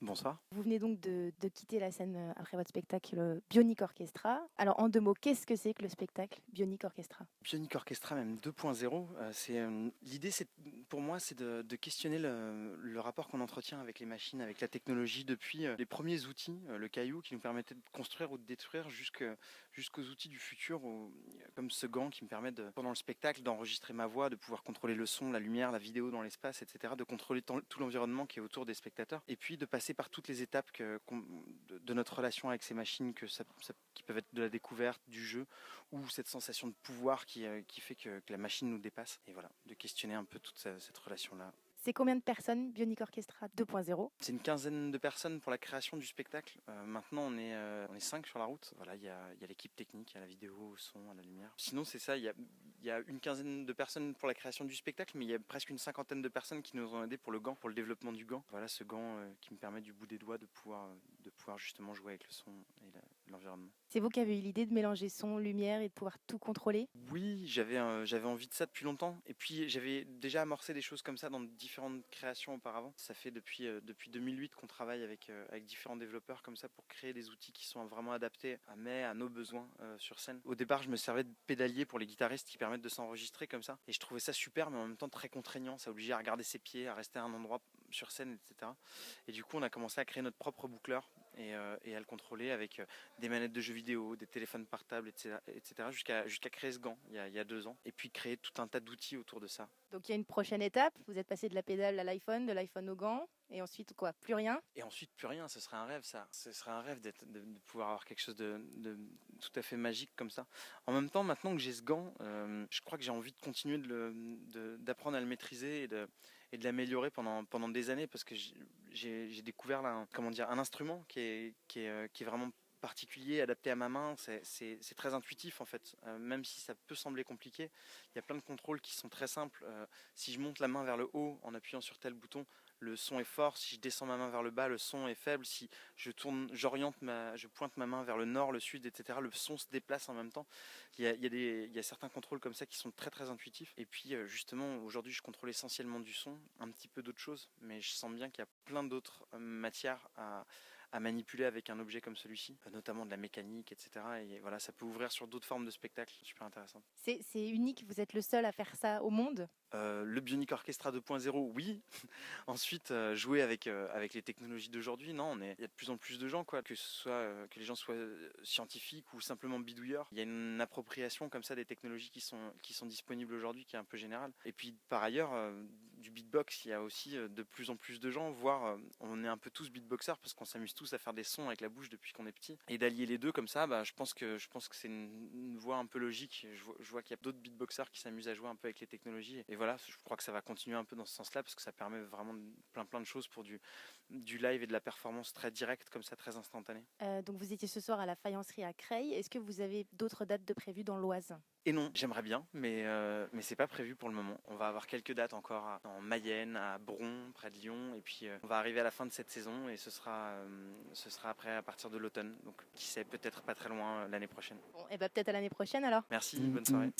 Bonsoir. Vous venez donc de quitter la scène après votre spectacle Bionic Orchestra. Alors en 2 mots, qu'est-ce que c'est que le spectacle Bionic Orchestra? Bionic Orchestra même 2.0, l'idée c'est pour moi c'est de questionner le rapport qu'on entretient avec les machines, avec la technologie depuis les premiers outils, le caillou qui nous permettait de construire ou de détruire jusqu'aux outils du futur comme ce gant qui me permet pendant le spectacle d'enregistrer ma voix, de pouvoir contrôler le son, la lumière, la vidéo dans l'espace, etc., de contrôler tout l'environnement qui est autour des spectateurs et puis de passer par toutes les étapes de notre relation avec ces machines qui peuvent être de la découverte, du jeu ou cette sensation de pouvoir qui fait que la machine nous dépasse. Et voilà, de questionner un peu toute cette relation-là. C'est combien de personnes Bionic Orchestra 2.0? C'est une quinzaine de personnes pour la création du spectacle. Maintenant, on est 5 sur la route. Voilà, il y a l'équipe technique, il y a la vidéo, au son, à la lumière. Sinon, c'est ça, il y a une quinzaine de personnes pour la création du spectacle, mais il y a presque une cinquantaine de personnes qui nous ont aidés pour le gant, pour le développement du gant. Voilà, ce gant qui me permet du bout des doigts de pouvoir justement jouer avec le son et l'environnement. C'est vous qui avez eu l'idée de mélanger son, lumière et de pouvoir tout contrôler? Oui, j'avais envie de ça depuis longtemps. Et puis j'avais déjà amorcé des choses comme ça dans différentes créations auparavant. Ça fait depuis 2008 qu'on travaille avec différents développeurs comme ça pour créer des outils qui sont vraiment adaptés à nos besoins sur scène. Au départ, je me servais de pédalier pour les guitaristes qui permettent de s'enregistrer comme ça. Et je trouvais ça super, mais en même temps très contraignant. Ça obligeait à regarder ses pieds, à rester à un endroit sur scène, etc. Et du coup, on a commencé à créer notre propre boucleur et à le contrôler avec des manettes de jeux vidéo, des téléphones portables, etc. jusqu'à créer ce gant il y a 2 ans. Et puis créer tout un tas d'outils autour de ça. Donc il y a une prochaine étape, vous êtes passé de la pédale à l'iPhone, de l'iPhone au gant, et ensuite quoi? Plus rien? Et ensuite, plus rien, ce serait un rêve ça. Ce serait un rêve de pouvoir avoir quelque chose de tout à fait magique comme ça. En même temps, maintenant que j'ai ce gant, je crois que j'ai envie de continuer d'apprendre à le maîtriser et de l'améliorer pendant des années parce que j'ai découvert là, un instrument qui est vraiment particulier, adapté à ma main. C'est très intuitif en fait, même si ça peut sembler compliqué. Il y a plein de contrôles qui sont très simples. Si je monte la main vers le haut en appuyant sur tel bouton, le son est fort. Si je descends ma main vers le bas, le son est faible. Si je pointe ma main vers le nord, le sud, etc., le son se déplace en même temps. Il y a certains contrôles comme ça qui sont très très intuitifs. Et puis justement, aujourd'hui, je contrôle essentiellement du son, un petit peu d'autres choses, mais je sens bien qu'il y a plein d'autres matières à manipuler avec un objet comme celui-ci, notamment de la mécanique, etc. Et voilà, ça peut ouvrir sur d'autres formes de spectacles super intéressantes. C'est unique, vous êtes le seul à faire ça au monde? Le Bionic Orchestra 2.0, oui. Ensuite, jouer avec les technologies d'aujourd'hui, non, il y a de plus en plus de gens, quoi, que les gens soient scientifiques ou simplement bidouilleurs. Il y a une appropriation comme ça des technologies qui sont disponibles aujourd'hui, qui est un peu générale. Et puis par ailleurs, du beatbox, il y a aussi de plus en plus de gens, voire on est un peu tous beatboxers parce qu'on s'amuse tous à faire des sons avec la bouche depuis qu'on est petit. Et d'allier les deux comme ça, je pense que c'est une voie un peu logique. Je vois qu'il y a d'autres beatboxers qui s'amusent à jouer un peu avec les technologies. Et voilà, je crois que ça va continuer un peu dans ce sens-là parce que ça permet vraiment plein de choses pour du live et de la performance très directe comme ça, très instantanée. Donc vous étiez ce soir à la Faïencerie à Creil. Est-ce que vous avez d'autres dates de prévues dans l'Oise? Et non, j'aimerais bien, mais c'est pas prévu pour le moment. On va avoir quelques dates encore en Mayenne, à Bron, près de Lyon, et puis on va arriver à la fin de cette saison et ce sera après à partir de l'automne. Donc qui sait, peut-être pas très loin l'année prochaine. Bon, et peut-être à l'année prochaine alors. Merci, bonne soirée.